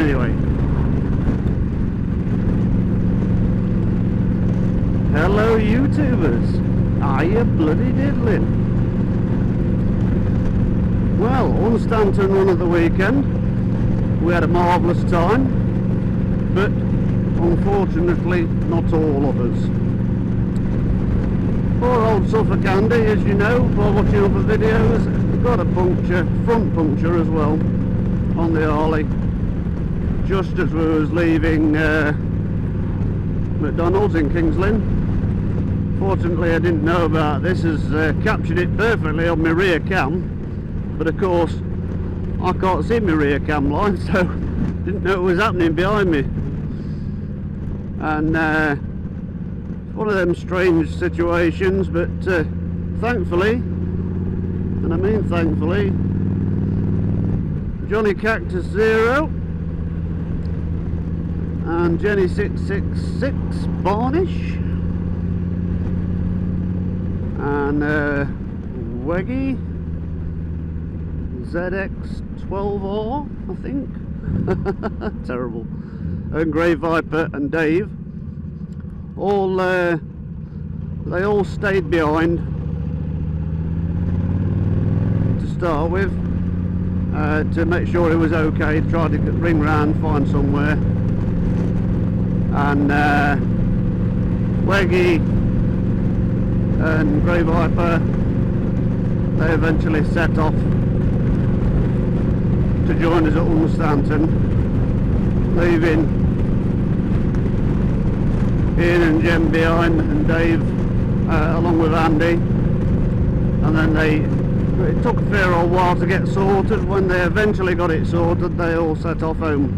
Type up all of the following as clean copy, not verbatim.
anyway. Hello YouTubers, are you bloody diddling? Well, on Stanton run of the weekend, we had a marvellous time, but unfortunately not all of us. Poor old Suffolk Andy, as you know by watching other videos, got a puncture, front puncture as well, on the Harley, just as we was leaving McDonald's in Kings Lynn. Fortunately I didn't know about this, as captured it perfectly on my rear cam, but of course I can't see my rear cam line, so didn't know it was happening behind me. And it's one of them strange situations, but thankfully, and I mean thankfully, Johnny Cactus 0 and Jenny 666 Barnish and Weggy GrayViper I think. Terrible. And GrayViper and Dave all they all stayed behind to start with, to make sure it was okay, tried to ring round, find somewhere, and Weggy and GrayViper, they eventually set off to join us at Stanton, leaving Ian and Jem behind, and Dave along with Andy. And then it took a fair old while to get sorted. When they eventually got it sorted, they all set off home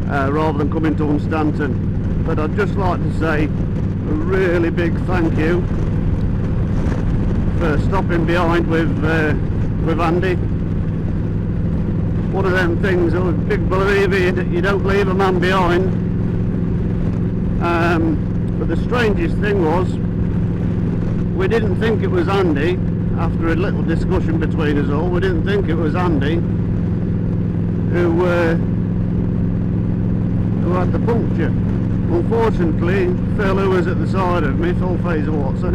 rather than coming to Stanton. But I'd just like to say a really big thank you for stopping behind with Andy. One of them things, I'm a big believer, you don't leave a man behind. But the strangest thing was, we didn't think it was Andy. After a little discussion between us all, we didn't think it was Andy who had the puncture. Unfortunately, Phil, who was at the side of me, Phil Fraser Watson,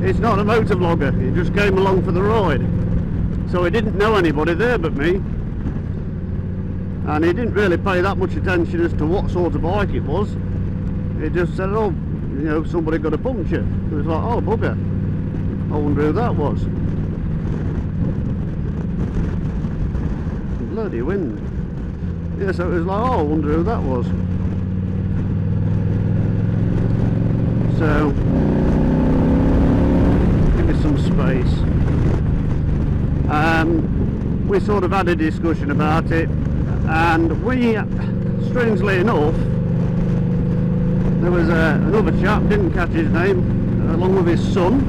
he's not a motor vlogger, he just came along for the ride. So he didn't know anybody there but me, and he didn't really pay that much attention as to what sort of bike it was. He just said, oh, you know, somebody got a puncture. It was like, oh bugger, I wonder who that was. Bloody wind. Yeah, so it was like, oh, I wonder who that was. So give me some space. We sort of had a discussion about it, and we, strangely enough, there was another chap, didn't catch his name, along with his son,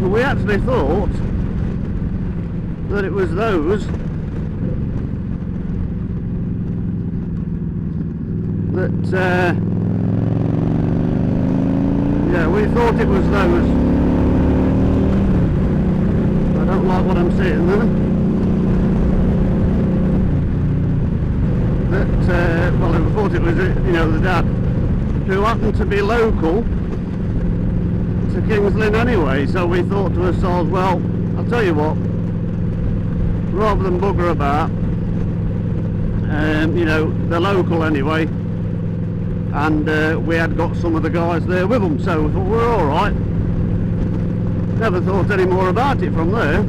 but we actually thought that it was those that yeah, we thought it was those. I don't like what I'm seeing there. That well, we thought it was, you know, the dad, who happened to be local to Kings Lynn anyway. So we thought to ourselves, well, I'll tell you what, rather than bugger about, you know, they're local anyway, and we had got some of the guys there with them, so we thought we're all right. Never thought any more about it from there.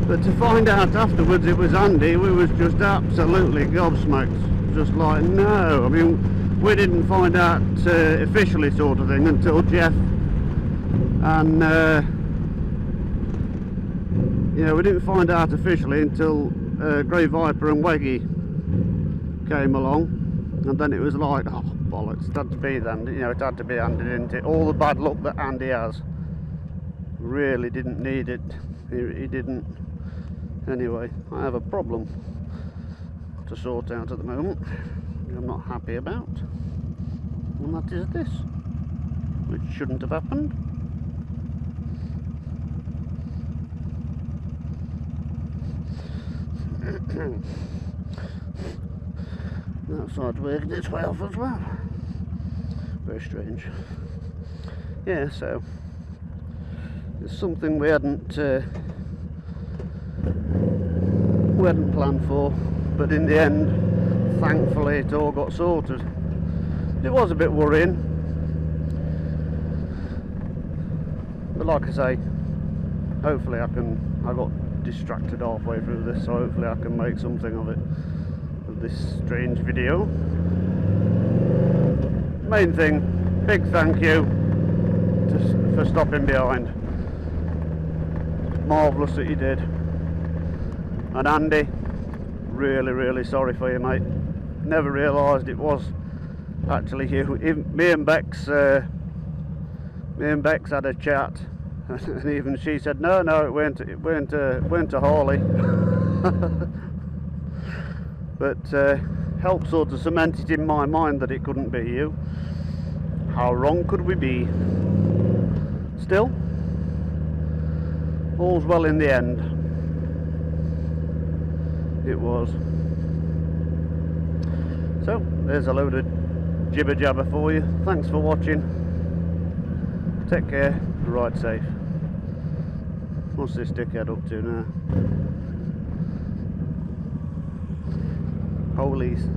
But to find out afterwards it was Andy, we was just absolutely gobsmacked. Just like, no, I mean, we didn't find out officially sort of thing until Jeff and you know, we didn't find out officially until GrayViper and Weggy came along, and then it was like, oh bollocks, it had to be then, you know, it had to be Andy, didn't it? All the bad luck that Andy has, really didn't need it. He didn't. Anyway, I have a problem to sort out at the moment, I'm not happy about, and that is this, which shouldn't have happened. Outside Weggyzx12 as well. Very strange. Yeah, so it's something we hadn't planned for, but in the end, thankfully, it all got sorted. It was a bit worrying, but like I say, hopefully I got distracted halfway through this, so hopefully I can make something of it, of this strange video. Main thing, big thank you for stopping behind. Marvellous that you did. And Andy, really sorry for you, mate. Never realised it was actually you. Me and Bex had a chat, and even she said no, it went to Harley. But helped sort of cement it in my mind that it couldn't be you. How wrong could we be? Still, all's well in the end. It was. So there's a load of jibber jabber for you. Thanks for watching. Take care, ride safe. What's this dickhead up to now? Police.